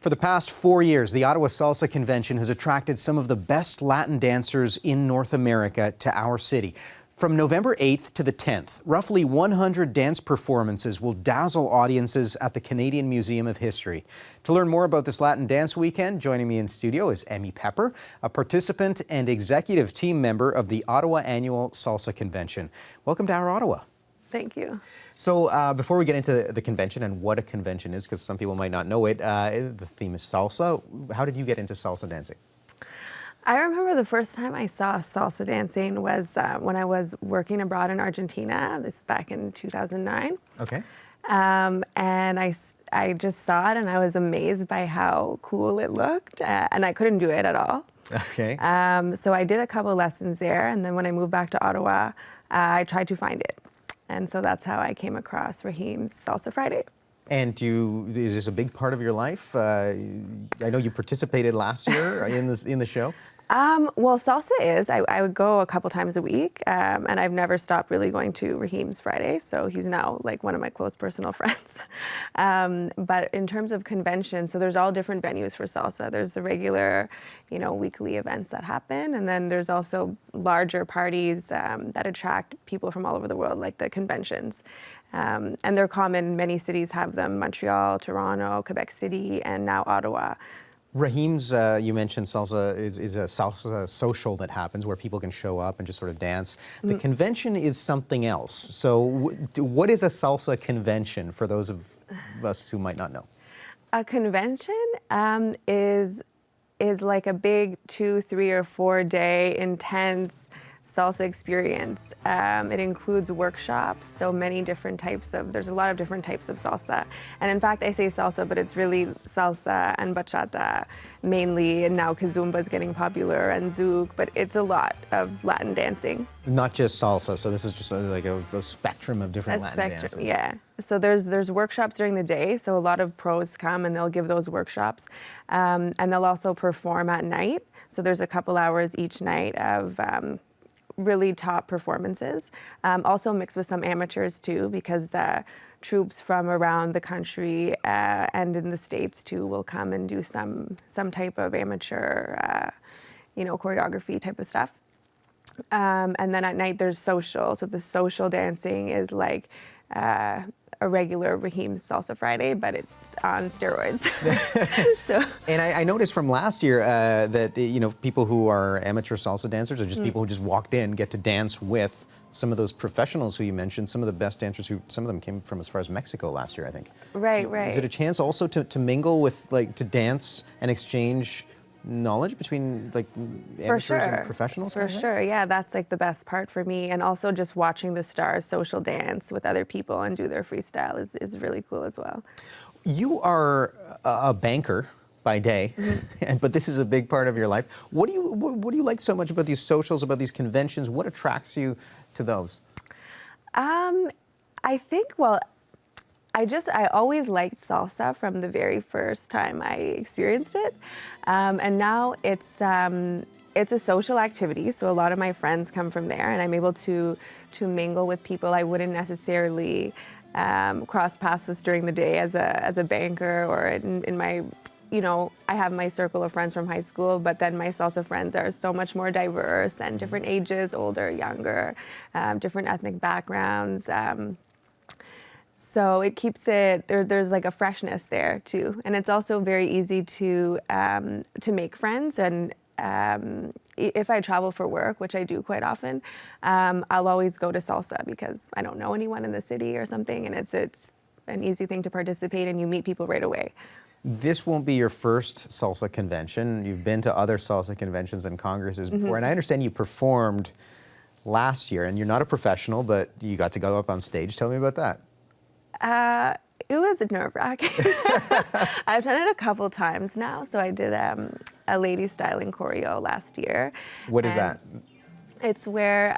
For the past 4 years, the Ottawa Salsa Convention has attracted some of the best Latin dancers in North America to our city. From November 8th to the 10th, roughly 100 dance performances will dazzle audiences at the Canadian Museum of History. To learn more about this Latin Dance Weekend, joining me in studio is Emmy Pepper, a participant and executive team member of the Ottawa Annual Salsa Convention. Welcome to our Ottawa. Thank you. So before we get into the convention and what a convention is, because some people might not know it, the theme is salsa. How did you get into salsa dancing? I remember the first time I saw salsa dancing was when I was working abroad in Argentina, this back in 2009. Okay. And I just saw it and I was amazed by how cool it looked, and I couldn't do it at all. Okay. So I did a couple lessons there, and then when I moved back to Ottawa, I tried to find it. And so that's how I came across Raheem's Salsa Friday. And is this a big part of your life? I know you participated last year in the show. Well, salsa is. I would go a couple times a week, and I've never stopped really going to Raheem's Friday, so he's now like one of my close personal friends. But in terms of convention, so there's all different venues for salsa. There's the regular, weekly events that happen, and then there's also larger parties that attract people from all over the world, like the conventions. And they're common. Many cities have them: Montreal, Toronto, Quebec City, and now Ottawa. Raheem's, you mentioned salsa is a salsa social that happens where people can show up and just sort of dance. The convention is something else. So what is a salsa convention for those of us who might not know? A convention is like a big 2, 3, or 4 day intense salsa experience. It includes workshops, so there's a lot of different types of salsa. And in fact, I say salsa, but it's really salsa and bachata mainly, and now kizomba is getting popular, and zouk, but it's a lot of Latin dancing. Not just salsa, so this is just like a spectrum of different Latin dances. Yeah. So there's workshops during the day, so a lot of pros come and they'll give those workshops. And they'll also perform at night. So there's a couple hours each night of really top performances, also mixed with some amateurs too, because troops from around the country and in the States too will come and do some type of amateur, choreography type of stuff. And then at night there's social. So the social dancing is like a regular Raheem's Salsa Friday, but it's on steroids. And I noticed from last year that people who are amateur salsa dancers or just people who just walked in get to dance with some of those professionals who you mentioned, some of the best dancers some of them came from as far as Mexico last year, I think. Right, so right. Is it a chance also to mingle with, to dance and exchange knowledge between amateurs and professionals? For sure, yeah, that's like the best part for me. And also just watching the stars social dance with other people and do their freestyle is really cool as well. You are a banker by day, but this is a big part of your life. What do you like so much about these socials, about these conventions? What attracts you to those? I think, I always liked salsa from the very first time I experienced it. And now it's a social activity, so a lot of my friends come from there, and I'm able to mingle with people I wouldn't necessarily cross paths with during the day as a banker, or in my, I have my circle of friends from high school, but then my salsa friends are so much more diverse and different ages, older, younger, different ethnic backgrounds. So it keeps it, there's like a freshness there too. And it's also very easy to make friends. And if I travel for work, which I do quite often, I'll always go to salsa because I don't know anyone in the city or something. And it's an easy thing to participate, and you meet people right away. This won't be your first salsa convention. You've been to other salsa conventions and congresses before. And I understand you performed last year, and you're not a professional, but you got to go up on stage. Tell me about that. It was nerve-wracking. I've done it a couple times now. So I did a lady styling choreo last year. What is that? It's where,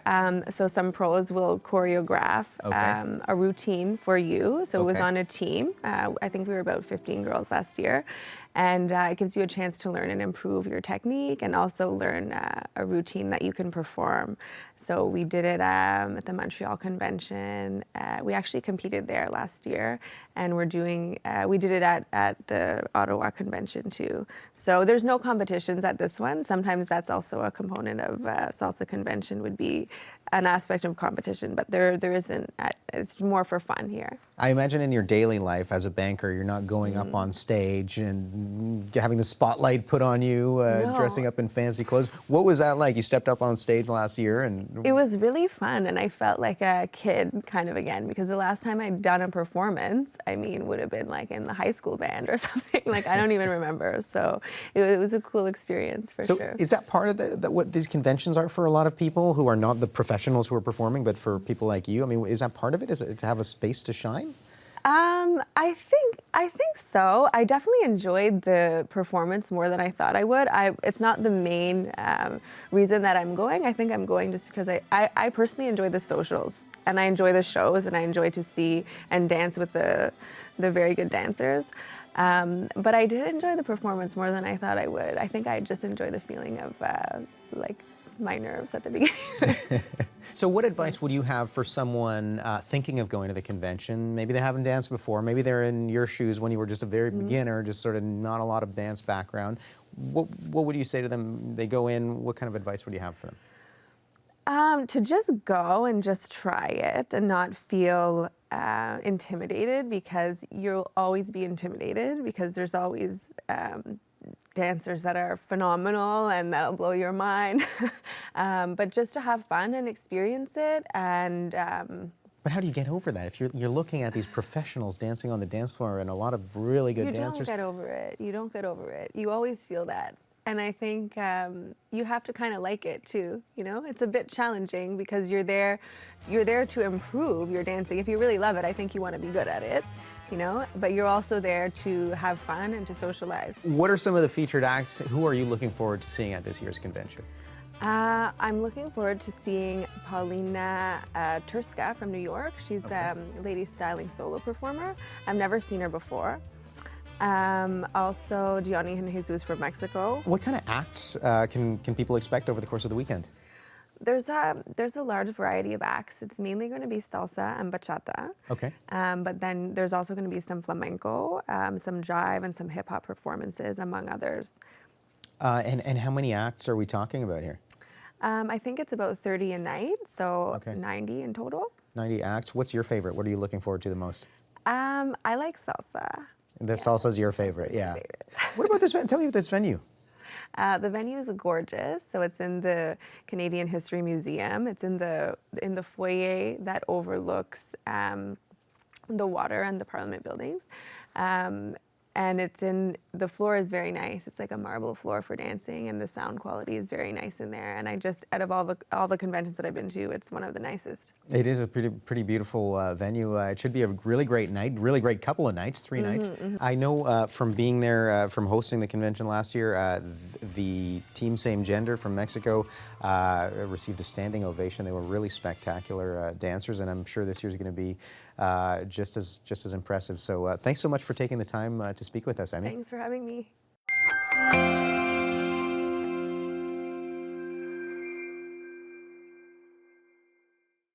so some pros will choreograph a routine for you. So it was on a team. I think we were about 15 girls last year. And it gives you a chance to learn and improve your technique, and also learn a routine that you can perform. So we did it at the Montreal Convention. We actually competed there last year, and we're doing, we did it at the Ottawa Convention too. So there's no competitions at this one. Sometimes that's also a component of Salsa Convention, would be an aspect of competition, but there isn't. It's more for fun here. I imagine in your daily life as a banker, you're not going up on stage and having the spotlight put on you, No. dressing up in fancy clothes. What was that like? You stepped up on stage last year and... It was really fun, and I felt like a kid kind of again, because the last time I'd done a performance, I mean, would have been like in the high school band or something. Like, I don't even remember. So it was a cool experience for sure. Is that part of what these conventions are for a lot of people who are not the professionals who are performing, but for people like you? I mean, is that part of it? Is it to have a space to shine? I think so. I definitely enjoyed the performance more than I thought I would. It's not the main reason that I'm going. I think I'm going just because I personally enjoy the socials, and I enjoy the shows, and I enjoy to see and dance with the very good dancers. But I did enjoy the performance more than I thought I would. I think I just enjoy the feeling of like my nerves at the beginning. So what advice would you have for someone thinking of going to the convention? Maybe they haven't danced before. Maybe they're in your shoes when you were just a very beginner, just sort of not a lot of dance background. What would you say to them? They go in, what kind of advice would you have for them? To just go and just try it and not feel intimidated, because you'll always be intimidated, because there's always dancers that are phenomenal and that'll blow your mind. But just to have fun and experience it. And but how do you get over that? If you're looking at these professionals dancing on the dance floor and a lot of really good dancers. You don't get over it. You don't get over it. You always feel that. And I think you have to kind of like it too. You know, it's a bit challenging because you're there to improve your dancing. If you really love it, I think you want to be good at it. You know, but you're also there to have fun and to socialize. What are some of the featured acts? Who are you looking forward to seeing at this year's convention? I'm looking forward to seeing Paulina Turska from New York. She's a lady styling solo performer. I've never seen her before. Also, Diony and Jesus from Mexico. What kind of acts can people expect over the course of the weekend? There's a large variety of acts. It's mainly going to be salsa and bachata. Okay. But then there's also going to be some flamenco, some jive, and some hip hop performances, among others. And how many acts are we talking about here? I think it's about 30 a night, so 90 in total. 90 acts. What's your favorite? What are you looking forward to the most? I like salsa. The salsa's your favorite, yeah. What about this venue? Tell me about this venue. The venue is gorgeous. So it's in the Canadian History Museum. It's in the foyer that overlooks the water and the Parliament buildings. And the floor is very nice. It's like a marble floor for dancing, and the sound quality is very nice in there. And out of all the conventions that I've been to, it's one of the nicest. It is a pretty beautiful venue. It should be a really great night, really great couple of nights, 3 nights. I know from being there, from hosting the convention last year, the Team Same Gender from Mexico received a standing ovation. They were really spectacular dancers, and I'm sure this year's going to be just as impressive. So thanks so much for taking the time to speak with us, Amy. Thanks for having me.